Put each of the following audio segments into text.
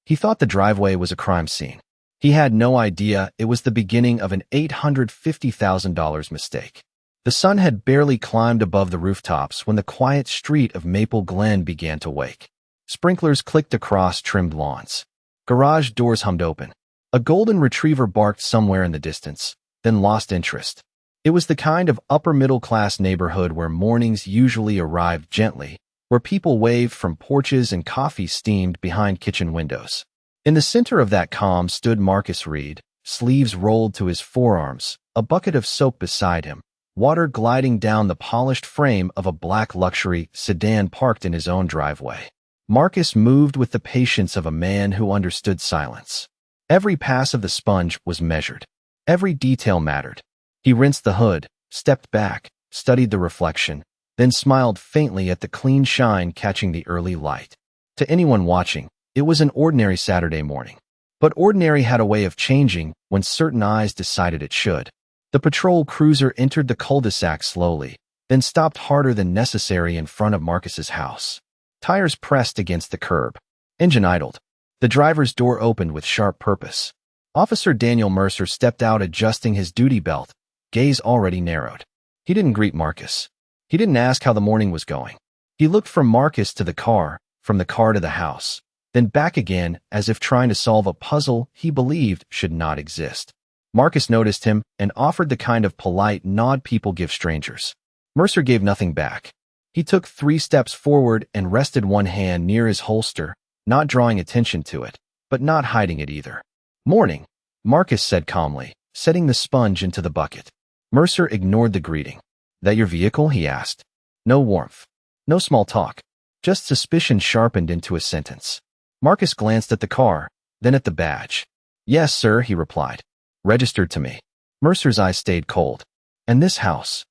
He thought the driveway was a crime scene. He had no idea it was the beginning of an $850,000 mistake. The sun had barely climbed above the rooftops when the quiet street of Maple Glen began to wake. Sprinklers clicked across trimmed lawns. Garage doors hummed open. A golden retriever barked somewhere in the distance, then lost interest. It was the kind of upper-middle-class neighborhood where mornings usually arrived gently, where people waved from porches and coffee steamed behind kitchen windows. In the center of that calm stood Marcus Reed, sleeves rolled to his forearms, a bucket of soap beside him, water gliding down the polished frame of a black luxury sedan parked in his own driveway. Marcus moved with the patience of a man who understood silence. Every pass of the sponge was measured. Every detail mattered. He rinsed the hood, stepped back, studied the reflection, then smiled faintly at the clean shine catching the early light. To anyone watching, it was an ordinary Saturday morning. But ordinary had a way of changing when certain eyes decided it should. The patrol cruiser entered the cul-de-sac slowly, then stopped harder than necessary in front of Marcus's house. Tires pressed against the curb. Engine idled. The driver's door opened with sharp purpose. Officer Daniel Mercer stepped out adjusting his duty belt, gaze already narrowed. He didn't greet Marcus. He didn't ask how the morning was going. He looked from Marcus to the car, from the car to the house, then back again as if trying to solve a puzzle he believed should not exist. Marcus noticed him and offered the kind of polite nod people give strangers. Mercer gave nothing back. He took 3 steps forward and rested one hand near his holster, not drawing attention to it, but not hiding it either. "Morning," Marcus said calmly, setting the sponge into the bucket. Mercer ignored the greeting. "That your vehicle?" he asked. No warmth. No small talk. Just suspicion sharpened into a sentence. Marcus glanced at the car, then at the badge. "Yes, sir," he replied. "Registered to me." Mercer's eyes stayed cold. "And this house?"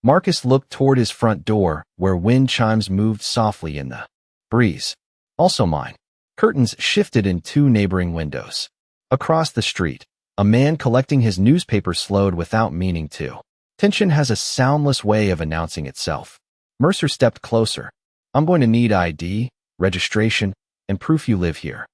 Marcus looked toward his front door, where wind chimes moved softly in the breeze. "Also mine." Curtains shifted in 2 neighboring windows. Across the street, a man collecting his newspaper slowed without meaning to. Tension has a soundless way of announcing itself. Mercer stepped closer. "I'm going to need ID, registration, and proof you live here."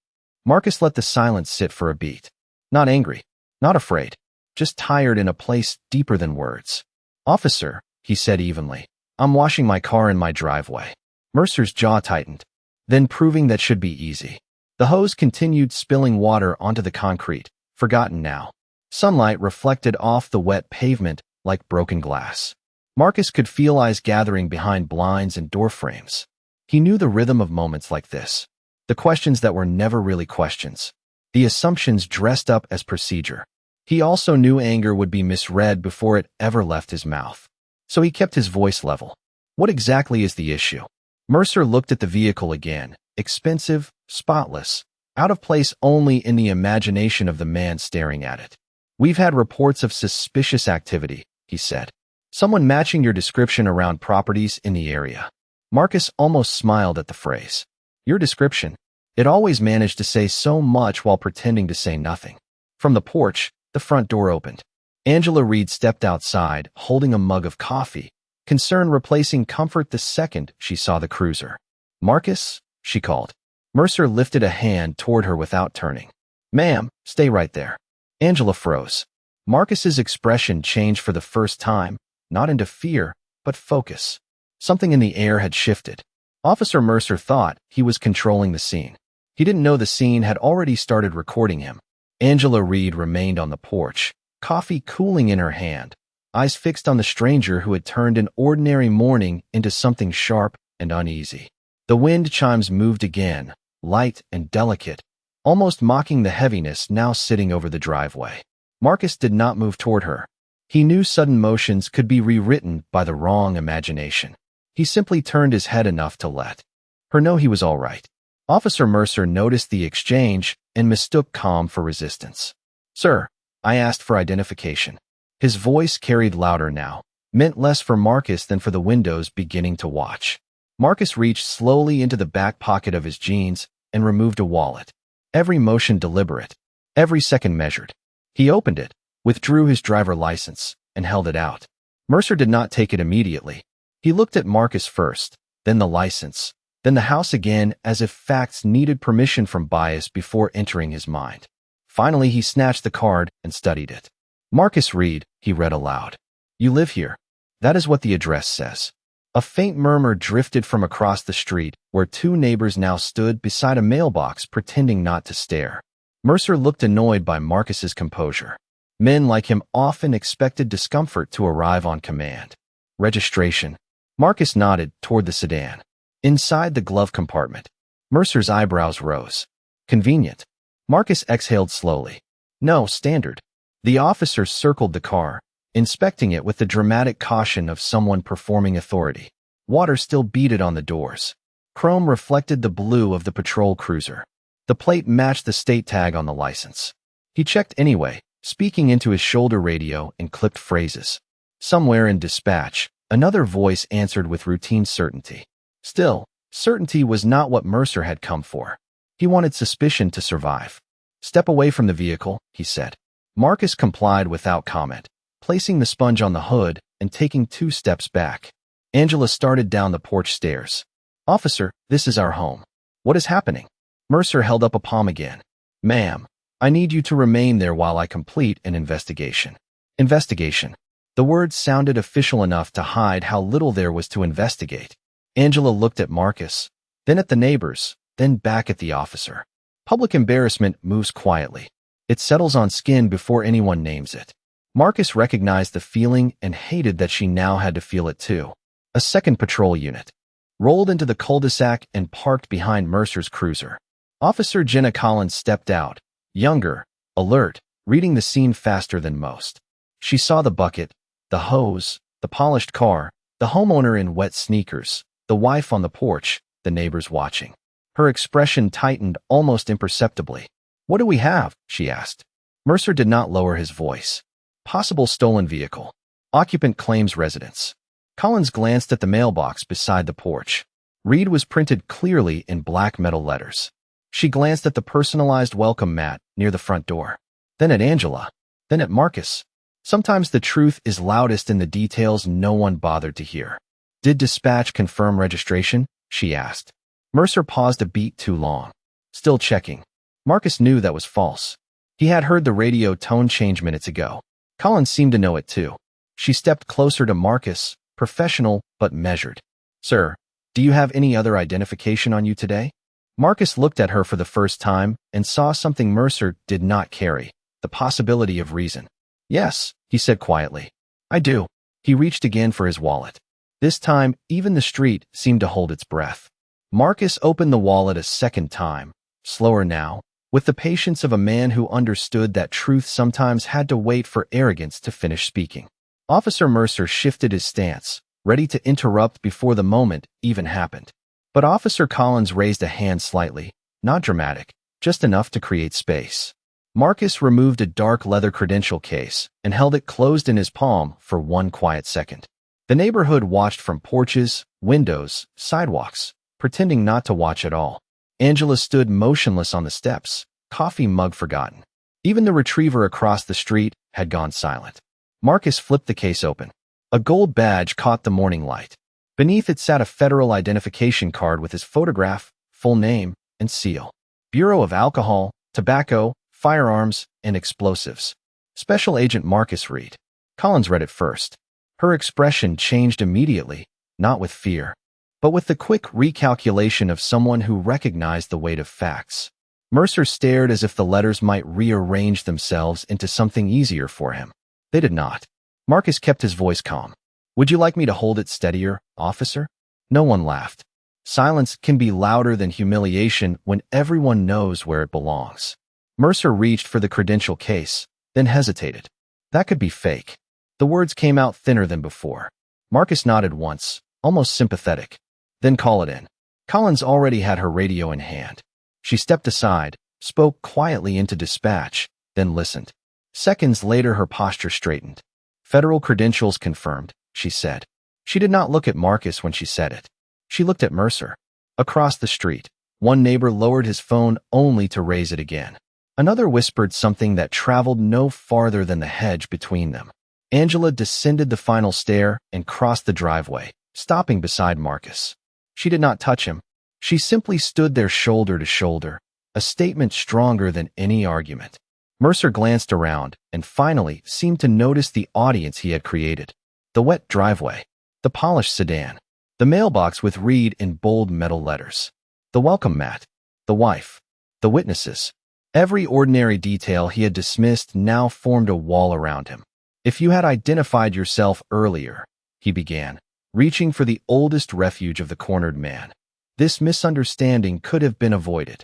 Marcus let the silence sit for a beat. Not angry, not afraid, just tired in a place deeper than words. "Officer," he said evenly, "I'm washing my car in my driveway." Mercer's jaw tightened. Then proving that should be easy. The hose continued spilling water onto the concrete, forgotten now. Sunlight reflected off the wet pavement like broken glass. Marcus could feel eyes gathering behind blinds and door frames. He knew the rhythm of moments like this. The questions that were never really questions. The assumptions dressed up as procedure. He also knew anger would be misread before it ever left his mouth. So he kept his voice level. "What exactly is the issue?" Mercer looked at the vehicle again. Expensive, spotless, out of place only in the imagination of the man staring at it. "We've had reports of suspicious activity," he said. "Someone matching your description around properties in the area." Marcus almost smiled at the phrase. Your description. It always managed to say so much while pretending to say nothing. From the porch, the front door opened. Angela Reed stepped outside, holding a mug of coffee, concern replacing comfort the second she saw the cruiser. "Marcus?" she called. Mercer lifted a hand toward her without turning. "Ma'am, stay right there." Angela froze. Marcus's expression changed for the first time, not into fear, but focus. Something in the air had shifted. Officer Mercer thought he was controlling the scene. He didn't know the scene had already started recording him. Angela Reed remained on the porch, coffee cooling in her hand, eyes fixed on the stranger who had turned an ordinary morning into something sharp and uneasy. The wind chimes moved again, light and delicate, almost mocking the heaviness now sitting over the driveway. Marcus did not move toward her. He knew sudden motions could be rewritten by the wrong imagination. He simply turned his head enough to let her know he was all right. Officer Mercer noticed the exchange and mistook calm for resistance. "Sir, I asked for identification." His voice carried louder now, meant less for Marcus than for the windows beginning to watch. Marcus reached slowly into the back pocket of his jeans and removed a wallet. Every motion deliberate, every second measured. He opened it, withdrew his driver license, and held it out. Mercer did not take it immediately. He looked at Marcus first, then the license, Then the house again, as if facts needed permission from bias before entering his mind. Finally, he snatched the card and studied it. Marcus Reed, he read aloud. You live here. That is what the address says. A faint murmur drifted from across the street, where two neighbors now stood beside a mailbox pretending not to stare. Mercer looked annoyed by Marcus's composure. Men like him often expected discomfort to arrive on command. Registration. Marcus nodded toward the sedan. Inside the glove compartment, Mercer's eyebrows rose. Convenient. Marcus exhaled slowly. No, standard. The officer circled the car, inspecting it with the dramatic caution of someone performing authority. Water still beaded on the doors. Chrome reflected the blue of the patrol cruiser. The plate matched the state tag on the license. He checked anyway, speaking into his shoulder radio in clipped phrases. Somewhere in dispatch, another voice answered with routine certainty. Still, certainty was not what Mercer had come for. He wanted suspicion to survive. Step away from the vehicle, he said. Marcus complied without comment, placing the sponge on the hood and taking 2 steps back. Angela started down the porch stairs. Officer, this is our home. What is happening? Mercer held up a palm again. Ma'am, I need you to remain there while I complete an investigation. Investigation. The words sounded official enough to hide how little there was to investigate. Angela looked at Marcus, then at the neighbors, then back at the officer. Public embarrassment moves quietly. It settles on skin before anyone names it. Marcus recognized the feeling and hated that she now had to feel it too. A second patrol unit rolled into the cul-de-sac and parked behind Mercer's cruiser. Officer Jenna Collins stepped out, younger, alert, reading the scene faster than most. She saw the bucket, the hose, the polished car, the homeowner in wet sneakers, the wife on the porch, the neighbors watching. Her expression tightened almost imperceptibly. What do we have? She asked. Mercer did not lower his voice. Possible stolen vehicle. Occupant claims residence. Collins glanced at the mailbox beside the porch. Reed was printed clearly in black metal letters. She glanced at the personalized welcome mat near the front door. Then at Angela. Then at Marcus. Sometimes the truth is loudest in the details no one bothered to hear. Did dispatch confirm registration? She asked. Mercer paused a beat too long. Still checking. Marcus knew that was false. He had heard the radio tone change minutes ago. Collins seemed to know it too. She stepped closer to Marcus, professional but measured. Sir, do you have any other identification on you today? Marcus looked at her for the first time and saw something Mercer did not carry, the possibility of reason. Yes, he said quietly. I do. He reached again for his wallet. This time, even the street seemed to hold its breath. Marcus opened the wallet a second time, slower now, with the patience of a man who understood that truth sometimes had to wait for arrogance to finish speaking. Officer Mercer shifted his stance, ready to interrupt before the moment even happened. But Officer Collins raised a hand slightly, not dramatic, just enough to create space. Marcus removed a dark leather credential case and held it closed in his palm for one quiet second. The neighborhood watched from porches, windows, sidewalks, pretending not to watch at all. Angela stood motionless on the steps, coffee mug forgotten. Even the retriever across the street had gone silent. Marcus flipped the case open. A gold badge caught the morning light. Beneath it sat a federal identification card with his photograph, full name, and seal. Bureau of Alcohol, Tobacco, Firearms, and Explosives. Special Agent Marcus Reed. Collins read it first. Her expression changed immediately, not with fear, but with the quick recalculation of someone who recognized the weight of facts. Mercer stared as if the letters might rearrange themselves into something easier for him. They did not. Marcus kept his voice calm. Would you like me to hold it steadier, officer? No one laughed. Silence can be louder than humiliation when everyone knows where it belongs. Mercer reached for the credential case, then hesitated. That could be fake. The words came out thinner than before. Marcus nodded once, almost sympathetic. Then call it in. Collins already had her radio in hand. She stepped aside, spoke quietly into dispatch, then listened. Seconds later her posture straightened. Federal credentials confirmed, she said. She did not look at Marcus when she said it. She looked at Mercer. Across the street, one neighbor lowered his phone only to raise it again. Another whispered something that traveled no farther than the hedge between them. Angela descended the final stair and crossed the driveway, stopping beside Marcus. She did not touch him. She simply stood there shoulder to shoulder, a statement stronger than any argument. Mercer glanced around and finally seemed to notice the audience he had created. The wet driveway, the polished sedan, the mailbox with "Read" in bold metal letters, the welcome mat, the wife, the witnesses. Every ordinary detail he had dismissed now formed a wall around him. "If you had identified yourself earlier," he began, reaching for the oldest refuge of the cornered man, "this misunderstanding could have been avoided."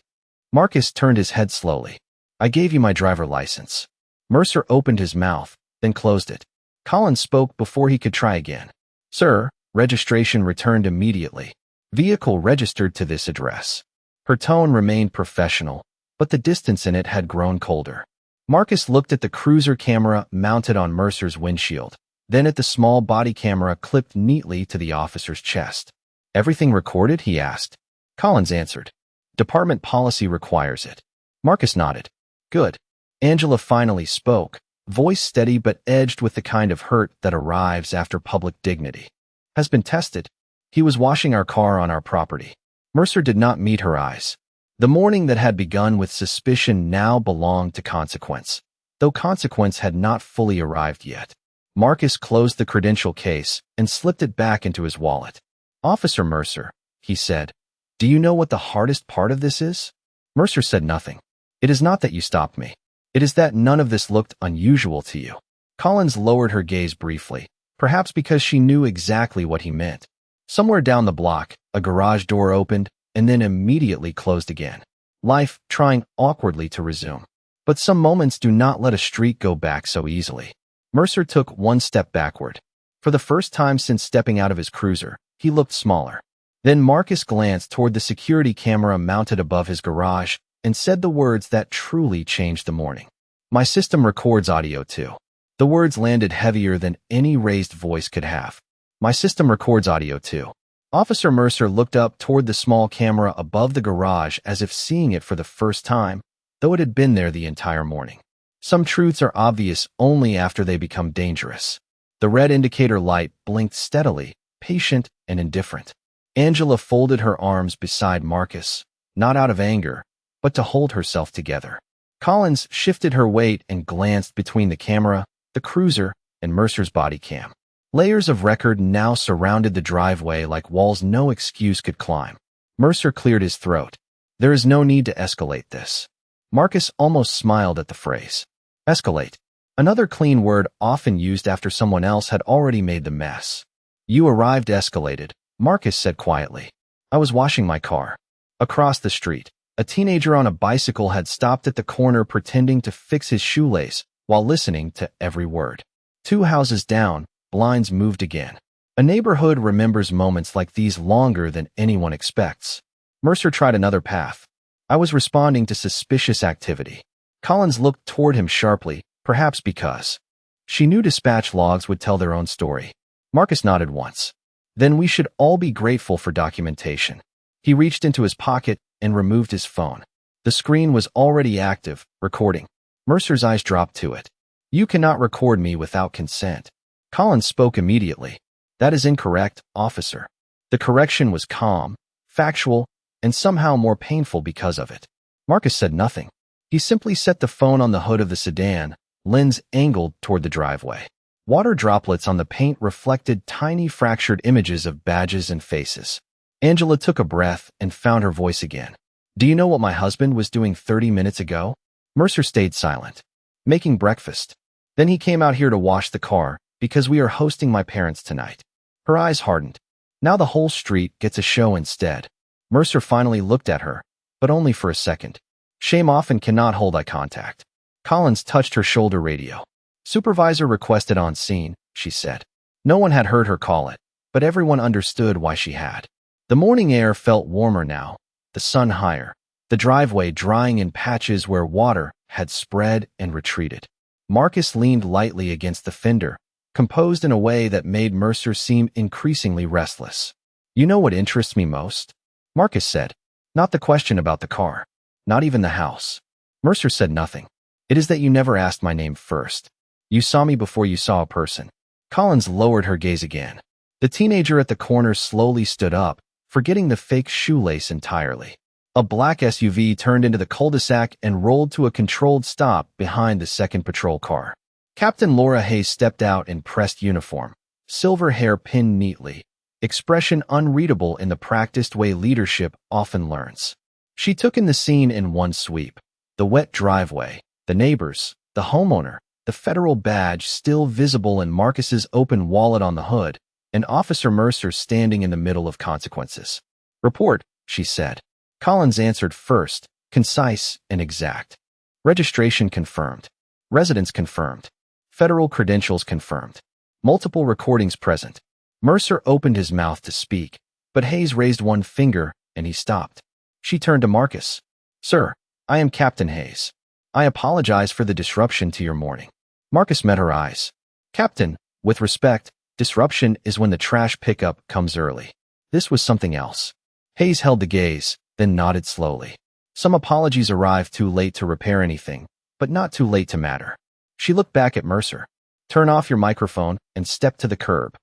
Marcus turned his head slowly. "I gave you my driver license." Mercer opened his mouth, then closed it. Collins spoke before he could try again. "Sir, registration returned immediately. Vehicle registered to this address." Her tone remained professional, but the distance in it had grown colder. Marcus looked at the cruiser camera mounted on Mercer's windshield, then at the small body camera clipped neatly to the officer's chest. "Everything recorded?" he asked. Collins answered. "Department policy requires it." Marcus nodded. "Good." Angela finally spoke, voice steady but edged with the kind of hurt that arrives after public dignity. "Has been tested. He was washing our car on our property." Mercer did not meet her eyes. The morning that had begun with suspicion now belonged to consequence, though consequence had not fully arrived yet. Marcus closed the credential case and slipped it back into his wallet. "Officer Mercer," he said, "do you know what the hardest part of this is?" Mercer said nothing. "It is not that you stopped me. It is that none of this looked unusual to you." Collins lowered her gaze briefly, perhaps because she knew exactly what he meant. Somewhere down the block, a garage door opened and then immediately closed again. Life trying awkwardly to resume. But some moments do not let a streak go back so easily. Mercer took one step backward. For the first time since stepping out of his cruiser, he looked smaller. Then Marcus glanced toward the security camera mounted above his garage and said the words that truly changed the morning. "My system records audio too." The words landed heavier than any raised voice could have. "My system records audio too." Officer Mercer looked up toward the small camera above the garage as if seeing it for the first time, though it had been there the entire morning. Some truths are obvious only after they become dangerous. The red indicator light blinked steadily, patient and indifferent. Angela folded her arms beside Marcus, not out of anger, but to hold herself together. Collins shifted her weight and glanced between the camera, the cruiser, and Mercer's body cam. Layers of record now surrounded the driveway like walls no excuse could climb. Mercer cleared his throat. "There is no need to escalate this." Marcus almost smiled at the phrase. Escalate. Another clean word often used after someone else had already made the mess. "You arrived escalated," Marcus said quietly. "I was washing my car." Across the street, a teenager on a bicycle had stopped at the corner pretending to fix his shoelace while listening to every word. 2 houses down, blinds moved again. A neighborhood remembers moments like these longer than anyone expects. Mercer tried another path. "I was responding to suspicious activity." Collins looked toward him sharply, perhaps because she knew dispatch logs would tell their own story. Marcus nodded once. "Then we should all be grateful for documentation." He reached into his pocket and removed his phone. The screen was already active, recording. Mercer's eyes dropped to it. "You cannot record me without consent." Collins spoke immediately. "That is incorrect, officer." The correction was calm, factual, and somehow more painful because of it. Marcus said nothing. He simply set the phone on the hood of the sedan, lens angled toward the driveway. Water droplets on the paint reflected tiny fractured images of badges and faces. Angela took a breath and found her voice again. "Do you know what my husband was doing 30 minutes ago?" Mercer stayed silent. "Making breakfast. Then he came out here to wash the car, because we are hosting my parents tonight." Her eyes hardened. Now the whole street gets a show instead. Mercer finally looked at her, but only for a second. Shame often cannot hold eye contact. Collins touched her shoulder radio. "Supervisor requested on scene," she said. No one had heard her call it, but everyone understood why she had. The morning air felt warmer now, the sun higher, the driveway drying in patches where water had spread and retreated. Marcus leaned lightly against the fender, composed in a way that made Mercer seem increasingly restless. "You know what interests me most?" Marcus said. "Not the question about the car. Not even the house." Mercer said nothing. "It is that you never asked my name first. You saw me before you saw a person." Collins lowered her gaze again. The teenager at the corner slowly stood up, forgetting the fake shoelace entirely. A black SUV turned into the cul-de-sac and rolled to a controlled stop behind the second patrol car. Captain Laura Hayes stepped out in pressed uniform, silver hair pinned neatly, expression unreadable in the practiced way leadership often learns. She took in the scene in one sweep. The wet driveway, the neighbors, the homeowner, the federal badge still visible in Marcus's open wallet on the hood, and Officer Mercer standing in the middle of consequences. "Report," she said. Collins answered first, concise and exact. "Registration confirmed. Residence confirmed. Federal credentials confirmed. Multiple recordings present." Mercer opened his mouth to speak, but Hayes raised one finger and he stopped. She turned to Marcus. "Sir, I am Captain Hayes. I apologize for the disruption to your morning." Marcus met her eyes. "Captain, with respect, disruption is when the trash pickup comes early. This was something else." Hayes held the gaze, then nodded slowly. "Some apologies arrived too late to repair anything, but not too late to matter." She looked back at Mercer. "Turn off your microphone and step to the curb."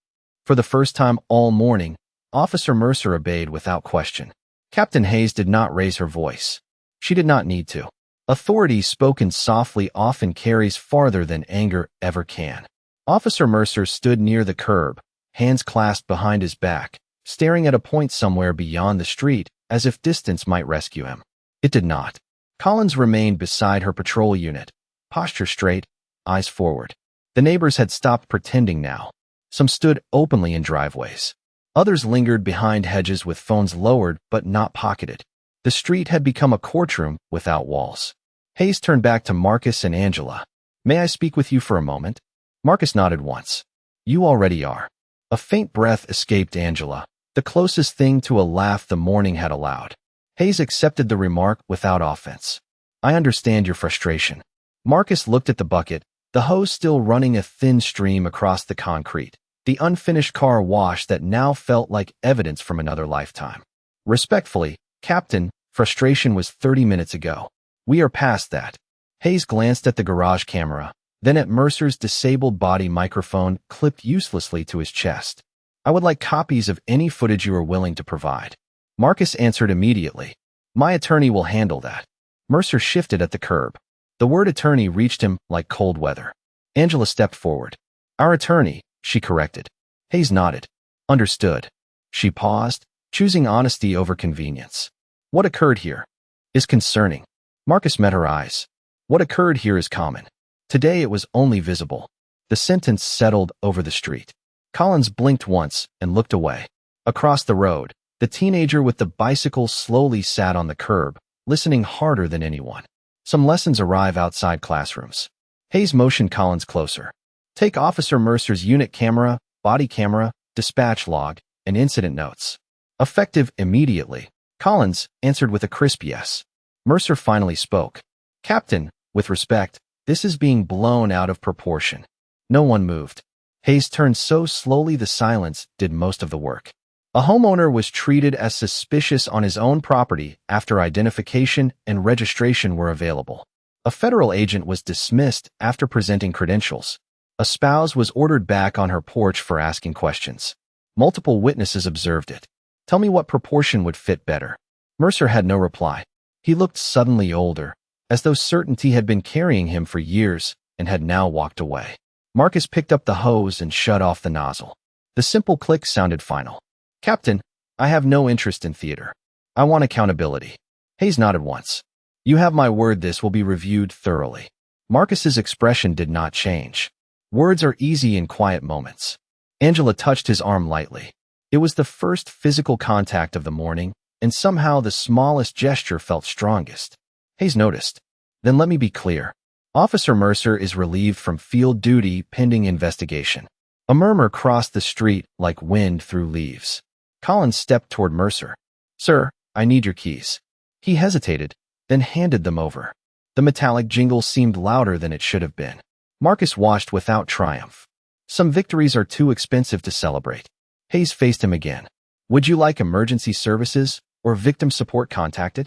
For the first time all morning, Officer Mercer obeyed without question. Captain Hayes did not raise her voice. She did not need to. Authority spoken softly often carries farther than anger ever can. Officer Mercer stood near the curb, hands clasped behind his back, staring at a point somewhere beyond the street, as if distance might rescue him. It did not. Collins remained beside her patrol unit, posture straight, eyes forward. The neighbors had stopped pretending now. Some stood openly in driveways. Others lingered behind hedges with phones lowered but not pocketed. The street had become a courtroom without walls. Hayes turned back to Marcus and Angela. "May I speak with you for a moment?" Marcus nodded once. "You already are." A faint breath escaped Angela, the closest thing to a laugh the morning had allowed. Hayes accepted the remark without offense. "I understand your frustration." Marcus looked at the bucket, the hose still running a thin stream across the concrete, the unfinished car wash that now felt like evidence from another lifetime. "Respectfully, Captain, frustration was 30 minutes ago. We are past that." Hayes glanced at the garage camera, then at Mercer's disabled body microphone clipped uselessly to his chest. "I would like copies of any footage you are willing to provide." Marcus answered immediately. "My attorney will handle that." Mercer shifted at the curb. The word attorney reached him like cold weather. Angela stepped forward. "Our attorney," she corrected. Hayes nodded. "Understood." She paused, choosing honesty over convenience. "What occurred here is concerning." Marcus met her eyes. "What occurred here is common. Today it was only visible." The sentence settled over the street. Collins blinked once and looked away. Across the road, the teenager with the bicycle slowly sat on the curb, listening harder than anyone. Some lessons arrive outside classrooms. Hayes motioned Collins closer. "Take Officer Mercer's unit camera, body camera, dispatch log, and incident notes." Effective immediately, Collins answered with a crisp yes. Mercer finally spoke. "Captain, with respect, this is being blown out of proportion." No one moved. Hayes turned so slowly the silence did most of the work. A homeowner was treated as suspicious on his own property after identification and registration were available. A federal agent was dismissed after presenting credentials. A spouse was ordered back on her porch for asking questions. Multiple witnesses observed it. "Tell me what proportion would fit better." Mercer had no reply. He looked suddenly older, as though certainty had been carrying him for years and had now walked away. Marcus picked up the hose and shut off the nozzle. The simple click sounded final. "Captain, I have no interest in theater. I want accountability." Hayes nodded once. "You have my word this will be reviewed thoroughly." Marcus's expression did not change. Words are easy in quiet moments. Angela touched his arm lightly. It was the first physical contact of the morning, and somehow the smallest gesture felt strongest. Hayes noticed. "Then let me be clear. Officer Mercer is relieved from field duty pending investigation." A murmur crossed the street like wind through leaves. Collins stepped toward Mercer. "Sir, I need your keys." He hesitated, then handed them over. The metallic jingle seemed louder than it should have been. Marcus watched without triumph. Some victories are too expensive to celebrate. Hayes faced him again. "Would you like emergency services or victim support contacted?"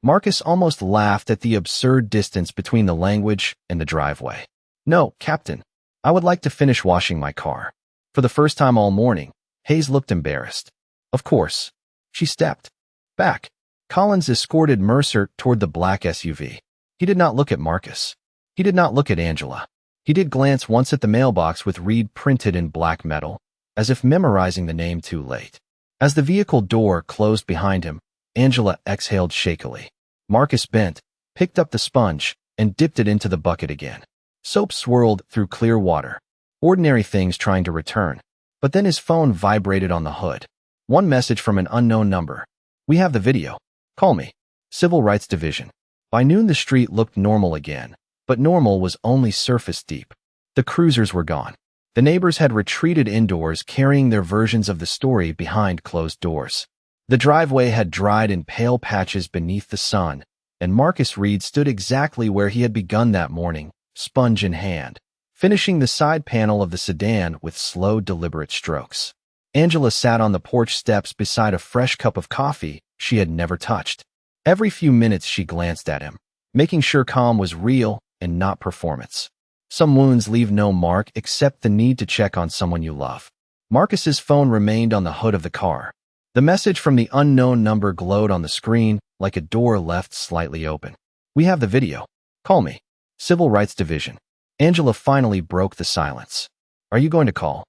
Marcus almost laughed at the absurd distance between the language and the driveway. "No, Captain. I would like to finish washing my car." For the first time all morning, Hayes looked embarrassed. "Of course." She stepped back. Collins escorted Mercer toward the black SUV. He did not look at Marcus. He did not look at Angela. He did glance once at the mailbox with Reed printed in black metal, as if memorizing the name too late. As the vehicle door closed behind him, Angela exhaled shakily. Marcus bent, picked up the sponge, and dipped it into the bucket again. Soap swirled through clear water. Ordinary things trying to return. But then his phone vibrated on the hood. One message from an unknown number. "We have the video. Call me." Civil Rights Division. By noon the street looked normal again, but normal was only surface deep. The cruisers were gone. The neighbors had retreated indoors, carrying their versions of the story behind closed doors. The driveway had dried in pale patches beneath the sun, and Marcus Reed stood exactly where he had begun that morning, sponge in hand, finishing the side panel of the sedan with slow, deliberate strokes. Angela sat on the porch steps beside a fresh cup of coffee she had never touched. Every few minutes she glanced at him, making sure calm was real and not performance. Some wounds leave no mark except the need to check on someone you love. Marcus's phone remained on the hood of the car. The message from the unknown number glowed on the screen like a door left slightly open. "We have the video. Call me." Civil Rights Division. Angela finally broke the silence. "Are you going to call?"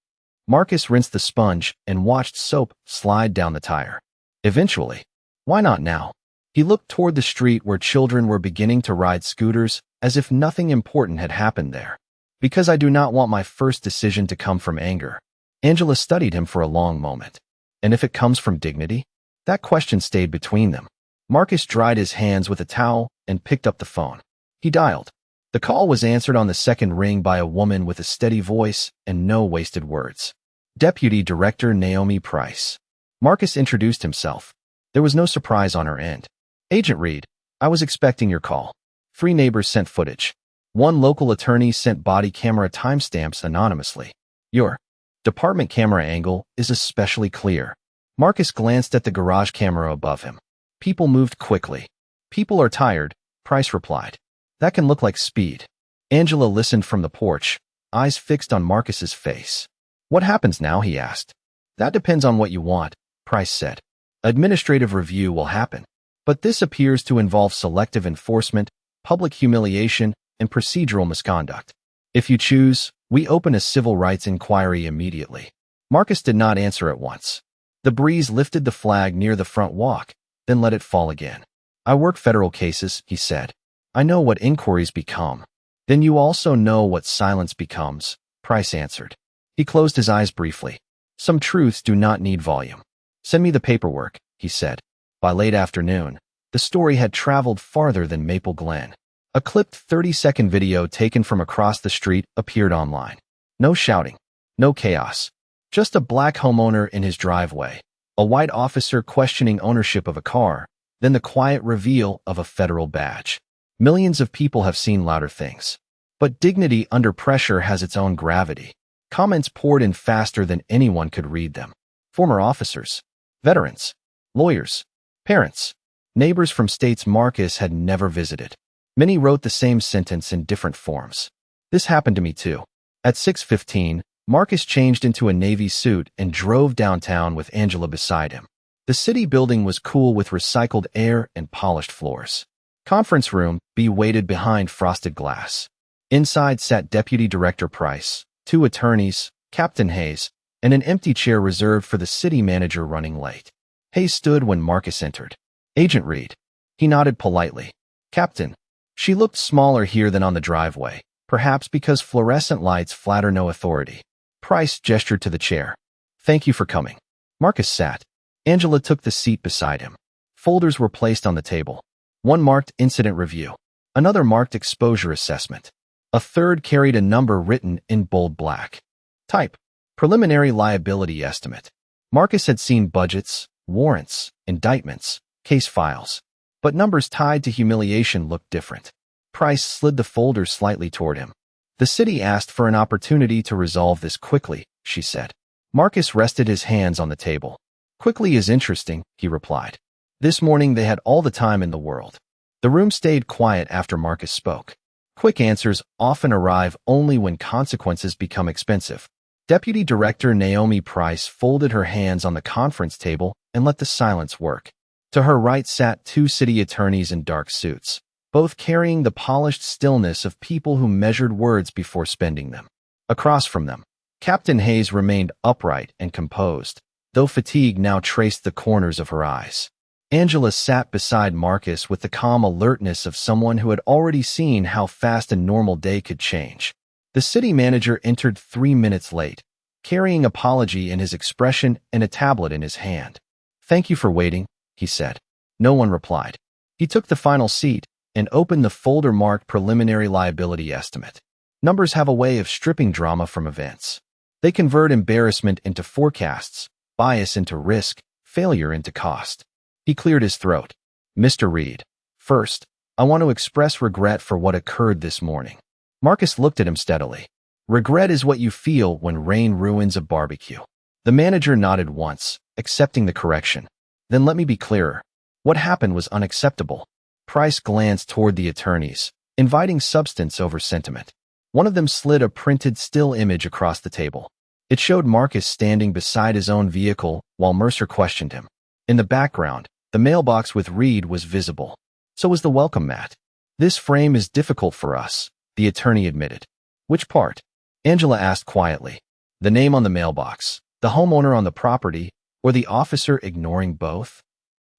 Marcus rinsed the sponge and watched soap slide down the tire. "Eventually. Why not now?" He looked toward the street where children were beginning to ride scooters, as if nothing important had happened there. "Because I do not want my first decision to come from anger." Angela studied him for a long moment. "And if it comes from dignity?" That question stayed between them. Marcus dried his hands with a towel and picked up the phone. He dialed. The call was answered on the second ring by a woman with a steady voice and no wasted words. Deputy Director Naomi Price. Marcus introduced himself. There was no surprise on her end. "Agent Reed, I was expecting your call." 3 neighbors sent footage. 1 local attorney sent body camera timestamps anonymously. "Your department camera angle is especially clear." Marcus glanced at the garage camera above him. "People moved quickly." "People are tired," Price replied. "That can look like speed." Angela listened from the porch, eyes fixed on Marcus's face. "What happens now?" he asked. "That depends on what you want," Price said. "Administrative review will happen. But this appears to involve selective enforcement, public humiliation, and procedural misconduct. If you choose, we open a civil rights inquiry immediately." Marcus did not answer at once. The breeze lifted the flag near the front walk, then let it fall again. "I work federal cases," he said. "I know what inquiries become." "Then you also know what silence becomes," Price answered. He closed his eyes briefly. "Some truths do not need volume." "Send me the paperwork," he said. By late afternoon, the story had traveled farther than Maple Glen. A clipped 30-second video taken from across the street appeared online. No shouting, no chaos. Just a black homeowner in his driveway, a white officer questioning ownership of a car, then the quiet reveal of a federal badge. Millions of people have seen louder things. But dignity under pressure has its own gravity. Comments poured in faster than anyone could read them. Former officers, veterans, lawyers, parents, neighbors from states Marcus had never visited. Many wrote the same sentence in different forms. "This happened to me too." At 6:15, Marcus changed into a navy suit and drove downtown with Angela beside him. The city building was cool with recycled air and polished floors. Conference room B waited behind frosted glass. Inside sat Deputy Director Price, 2 attorneys, Captain Hayes, and an empty chair reserved for the city manager running late. Hayes stood when Marcus entered. "Agent Reed." He nodded politely. "Captain." She looked smaller here than on the driveway, perhaps because fluorescent lights flatter no authority. Price gestured to the chair. "Thank you for coming." Marcus sat. Angela took the seat beside him. Folders were placed on the table. One marked Incident Review. Another marked Exposure Assessment. A third carried a number written in bold black. Type: Preliminary Liability Estimate. Marcus had seen budgets, warrants, indictments, case files. But numbers tied to humiliation looked different. Price slid the folder slightly toward him. "The city asked for an opportunity to resolve this quickly," she said. Marcus rested his hands on the table. "Quickly is interesting," he replied. This morning they had all the time in the world. The room stayed quiet after Marcus spoke. Quick answers often arrive only when consequences become expensive. Deputy Director Naomi Price folded her hands on the conference table and let the silence work. To her right sat two city attorneys in dark suits, both carrying the polished stillness of people who measured words before spending them. Across from them, Captain Hayes remained upright and composed, though fatigue now traced the corners of her eyes. Angela sat beside Marcus with the calm alertness of someone who had already seen how fast a normal day could change. The city manager entered 3 minutes late, carrying apology in his expression and a tablet in his hand. "Thank you for waiting," he said. No one replied. He took the final seat and opened the folder marked Preliminary Liability Estimate. Numbers have a way of stripping drama from events. They convert embarrassment into forecasts, bias into risk, failure into cost. He cleared his throat. "Mr. Reed, first, I want to express regret for what occurred this morning." Marcus looked at him steadily. "Regret is what you feel when rain ruins a barbecue." The manager nodded once, accepting the correction. "Then let me be clearer. What happened was unacceptable." Price glanced toward the attorneys, inviting substance over sentiment. One of them slid a printed still image across the table. It showed Marcus standing beside his own vehicle while Mercer questioned him. In the background, the mailbox with Reed was visible. So was the welcome mat. "This frame is difficult for us," the attorney admitted. "Which part?" Angela asked quietly. "The name on the mailbox, the homeowner on the property, or the officer ignoring both?"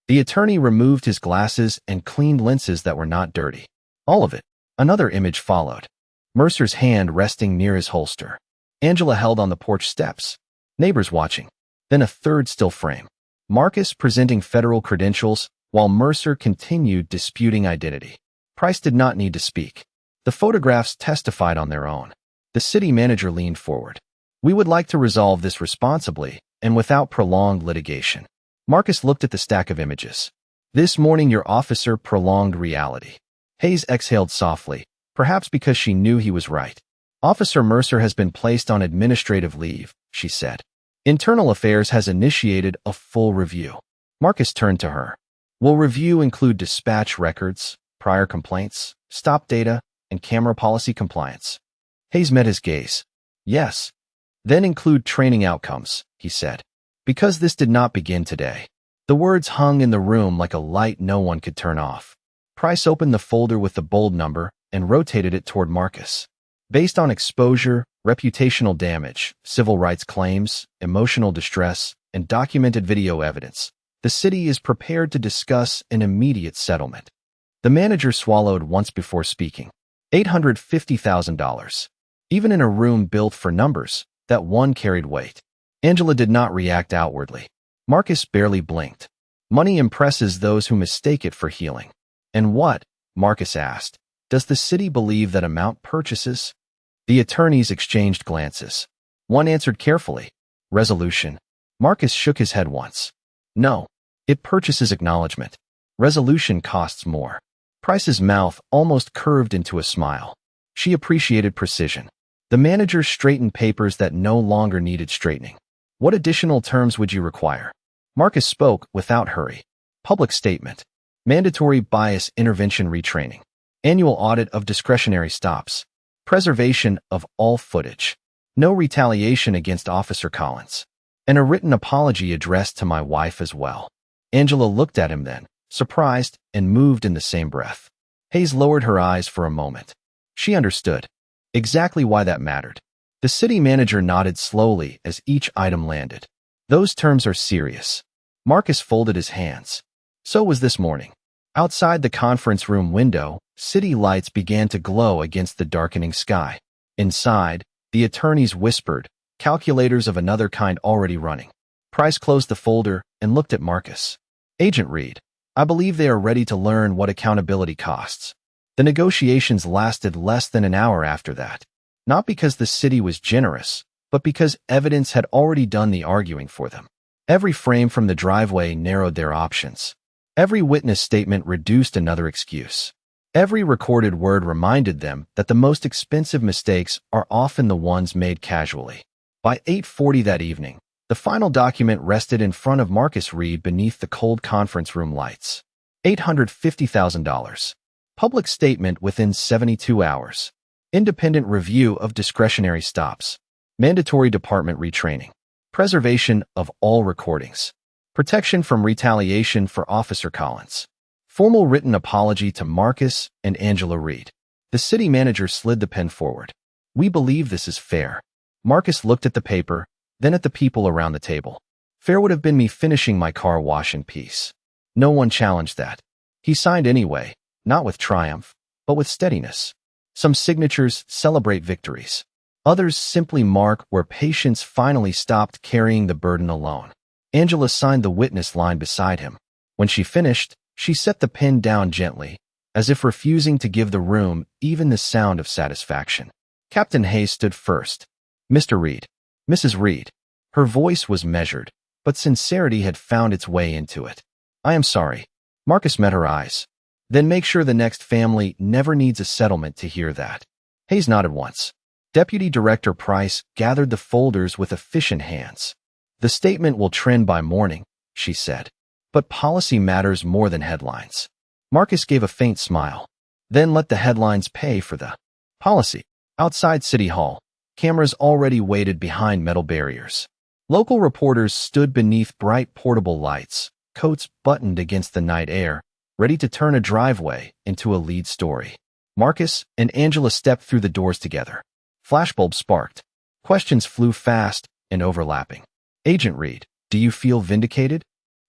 The attorney removed his glasses and cleaned lenses that were not dirty. "All of it." Another image followed, Mercer's hand resting near his holster. Angela held on the porch steps, neighbors watching. Then a third still frame, Marcus presenting federal credentials while Mercer continued disputing identity. Price did not need to speak. The photographs testified on their own. The city manager leaned forward. "We would like to resolve this responsibly and without prolonged litigation." Marcus looked at the stack of images. "This morning your officer prolonged reality." Hayes exhaled softly, perhaps because she knew he was right. "Officer Mercer has been placed on administrative leave," she said. "Internal Affairs has initiated a full review." Marcus turned to her. "Will review include dispatch records, prior complaints, stop data, and camera policy compliance?" Hayes met his gaze. "Yes." "Then include training outcomes," he said. "Because this did not begin today." The words hung in the room like a light no one could turn off. Price opened the folder with the bold number and rotated it toward Marcus. "Based on exposure, reputational damage, civil rights claims, emotional distress, and documented video evidence, the city is prepared to discuss an immediate settlement." The manager swallowed once before speaking. $850,000. Even in a room built for numbers, that one carried weight. Angela did not react outwardly. Marcus barely blinked. Money impresses those who mistake it for healing. "And what," Marcus asked, "does the city believe that amount purchases?" The attorneys exchanged glances. One answered carefully, "Resolution." Marcus shook his head once. "No, it purchases acknowledgement. Resolution costs more." Price's mouth almost curved into a smile. She appreciated precision. The manager straightened papers that no longer needed straightening. "What additional terms would you require?" Marcus spoke without hurry. "Public statement. Mandatory bias intervention retraining. Annual audit of discretionary stops. Preservation of all footage. No retaliation against Officer Collins. And a written apology addressed to my wife as well." Angela looked at him then, surprised, and moved in the same breath. Hayes lowered her eyes for a moment. She understood exactly why that mattered. The city manager nodded slowly as each item landed. "Those terms are serious." Marcus folded his hands. So was this morning. Outside the conference room window, city lights began to glow against the darkening sky. Inside, the attorneys whispered, calculators of another kind already running. Price closed the folder and looked at Marcus. "Agent Reed, I believe they are ready to learn what accountability costs." The negotiations lasted less than an hour after that. Not because the city was generous, but because evidence had already done the arguing for them. Every frame from the driveway narrowed their options. Every witness statement reduced another excuse. Every recorded word reminded them that the most expensive mistakes are often the ones made casually. By 8:40 that evening, the final document rested in front of Marcus Reed beneath the cold conference room lights. $850,000. Public statement within 72 hours. Independent review of discretionary stops. Mandatory department retraining. Preservation of all recordings. Protection from retaliation for Officer Collins. Formal written apology to Marcus and Angela Reed. The city manager slid the pen forward. We believe this is fair. Marcus looked at the paper, then at the people around the table. Fair would have been me finishing my car wash in peace. No one challenged that. He signed anyway, not with triumph, but with steadiness. Some signatures celebrate victories. Others simply mark where patience finally stopped carrying the burden alone. Angela signed the witness line beside him. When she finished, she set the pen down gently, as if refusing to give the room even the sound of satisfaction. Captain Hayes stood first. Mr. Reed. Mrs. Reed. Her voice was measured, but sincerity had found its way into it. I am sorry. Marcus met her eyes. Then make sure the next family never needs a settlement to hear that. Hayes nodded once. Deputy Director Price gathered the folders with efficient hands. The statement will trend by morning, she said. But policy matters more than headlines. Marcus gave a faint smile. Then let the headlines pay for the policy. Outside City Hall, cameras already waited behind metal barriers. Local reporters stood beneath bright portable lights, coats buttoned against the night air, ready to turn a driveway into a lead story. Marcus and Angela stepped through the doors together. Flashbulbs sparked. Questions flew fast and overlapping. Agent Reed, do you feel vindicated?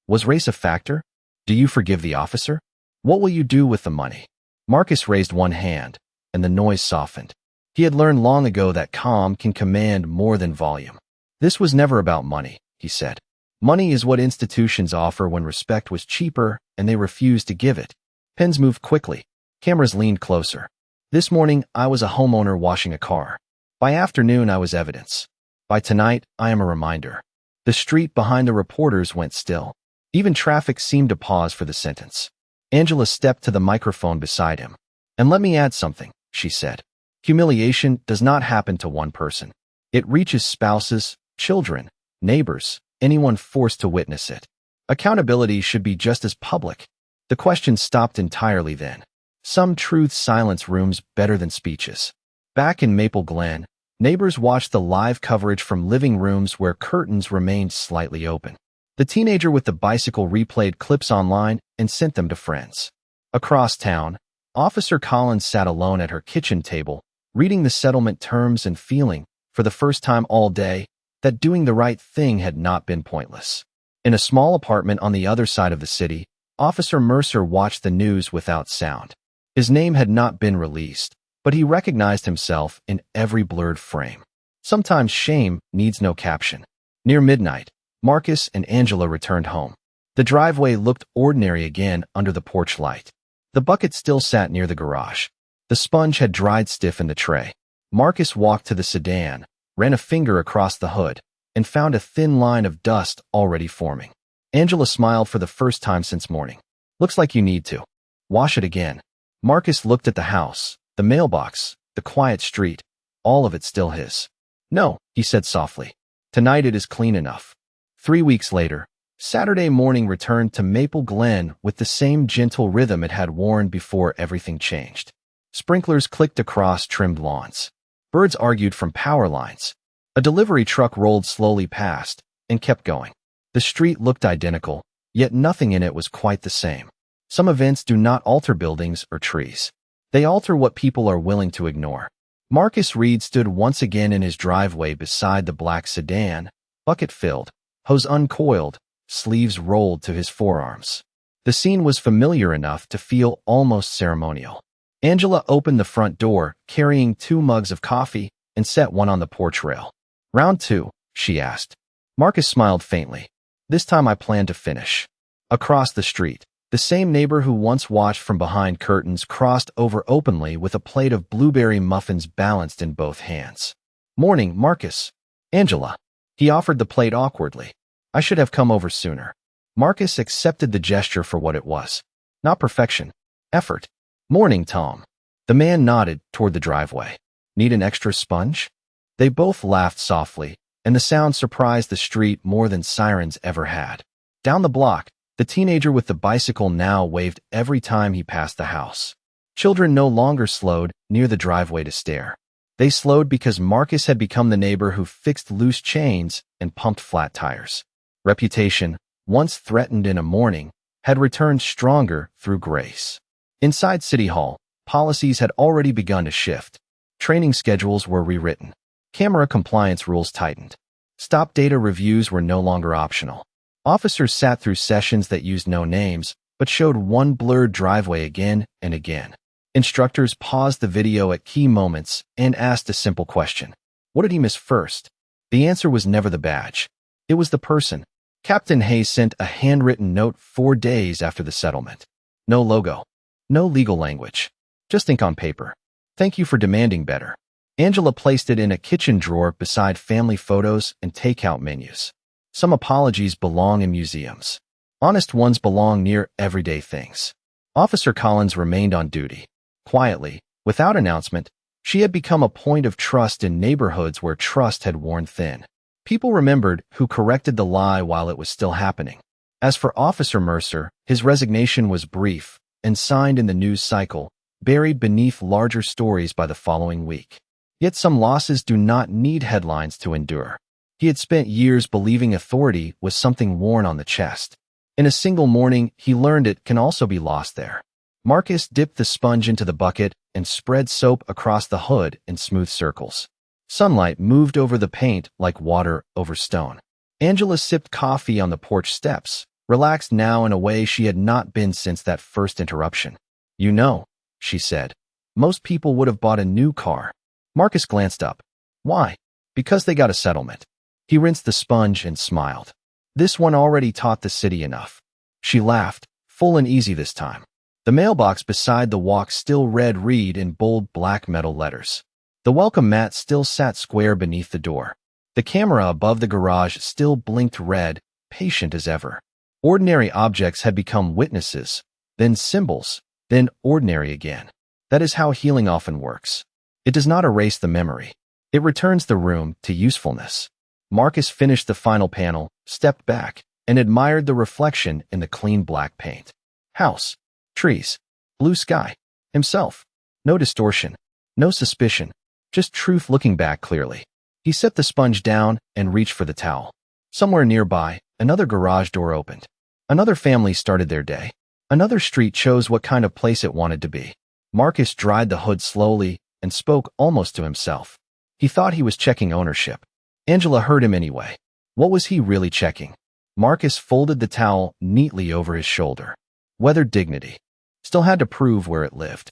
Was race a factor? Do you forgive the officer? What will you do with the money? Marcus raised one hand, and the noise softened. He had learned long ago that calm can command more than volume. This was never about money, he said. Money is what institutions offer when respect was cheaper and they refused to give it. Pens moved quickly. Cameras leaned closer. This morning, I was a homeowner washing a car. By afternoon, I was evidence. By tonight, I am a reminder. The street behind the reporters went still. Even traffic seemed to pause for the sentence. Angela stepped to the microphone beside him. And let me add something, she said. Humiliation does not happen to one person. It reaches spouses, children, neighbors, anyone forced to witness it. Accountability should be just as public. The question stopped entirely then. Some truths silence rooms better than speeches. Back in Maple Glen, neighbors watched the live coverage from living rooms where curtains remained slightly open. The teenager with the bicycle replayed clips online and sent them to friends. Across town, Officer Collins sat alone at her kitchen table, reading the settlement terms and feeling, for the first time all day, that doing the right thing had not been pointless. In a small apartment on the other side of the city, Officer Mercer watched the news without sound. His name had not been released, but he recognized himself in every blurred frame. Sometimes shame needs no caption. Near midnight, Marcus and Angela returned home. The driveway looked ordinary again under the porch light. The bucket still sat near the garage. The sponge had dried stiff in the tray. Marcus walked to the sedan, ran a finger across the hood, and found a thin line of dust already forming. Angela smiled for the first time since morning. Looks like you need to wash it again. Marcus looked at the house, the mailbox, the quiet street, all of it still his. No, he said softly. Tonight it is clean enough. 3 weeks later, Saturday morning returned to Maple Glen with the same gentle rhythm it had worn before everything changed. Sprinklers clicked across trimmed lawns. Birds argued from power lines. A delivery truck rolled slowly past and kept going. The street looked identical, yet nothing in it was quite the same. Some events do not alter buildings or trees. They alter what people are willing to ignore. Marcus Reed stood once again in his driveway beside the black sedan, bucket filled, hose uncoiled, sleeves rolled to his forearms. The scene was familiar enough to feel almost ceremonial. Angela opened the front door, carrying 2 mugs of coffee, and set one on the porch rail. Round 2, she asked. Marcus smiled faintly. This time I plan to finish. Across the street, the same neighbor who once watched from behind curtains crossed over openly with a plate of blueberry muffins balanced in both hands. Morning, Marcus. Angela. He offered the plate awkwardly. I should have come over sooner. Marcus accepted the gesture for what it was. Not perfection. Effort. Morning, Tom. The man nodded toward the driveway. Need an extra sponge? They both laughed softly, and the sound surprised the street more than sirens ever had. Down the block, the teenager with the bicycle now waved every time he passed the house. Children no longer slowed near the driveway to stare. They slowed because Marcus had become the neighbor who fixed loose chains and pumped flat tires. Reputation, once threatened in a morning, had returned stronger through grace. Inside City Hall, policies had already begun to shift. Training schedules were rewritten. Camera compliance rules tightened. Stop data reviews were no longer optional. Officers sat through sessions that used no names, but showed one blurred driveway again and again. Instructors paused the video at key moments and asked a simple question. What did he miss first? The answer was never the badge. It was the person. Captain Hayes sent a handwritten note 4 days after the settlement. No logo. No legal language. Just ink on paper. Thank you for demanding better. Angela placed it in a kitchen drawer beside family photos and takeout menus. Some apologies belong in museums. Honest ones belong near everyday things. Officer Collins remained on duty. Quietly, without announcement, she had become a point of trust in neighborhoods where trust had worn thin. People remembered who corrected the lie while it was still happening. As for Officer Mercer, his resignation was brief and signed in the news cycle, buried beneath larger stories by the following week. Yet some losses do not need headlines to endure. He had spent years believing authority was something worn on the chest. In a single morning, he learned it can also be lost there. Marcus dipped the sponge into the bucket and spread soap across the hood in smooth circles. Sunlight moved over the paint like water over stone. Angela sipped coffee on the porch steps, relaxed now in a way she had not been since that first interruption. You know, she said, most people would have bought a new car. Marcus glanced up. Why? Because they got a settlement. He rinsed the sponge and smiled. This one already taught the city enough. She laughed, full and easy this time. The mailbox beside the walk still read "Read" in bold black metal letters. The welcome mat still sat square beneath the door. The camera above the garage still blinked red, patient as ever. Ordinary objects had become witnesses, then symbols, then ordinary again. That is how healing often works. It does not erase the memory. It returns the room to usefulness. Marcus finished the final panel, stepped back, and admired the reflection in the clean black paint. House, trees, blue sky, himself. No distortion, no suspicion, just truth looking back clearly. He set the sponge down and reached for the towel. Somewhere nearby, another garage door opened. Another family started their day. Another street chose what kind of place it wanted to be. Marcus dried the hood slowly and spoke almost to himself. He thought he was checking ownership. Angela heard him anyway. What was he really checking? Marcus folded the towel neatly over his shoulder. Weathered dignity. Still had to prove where it lived.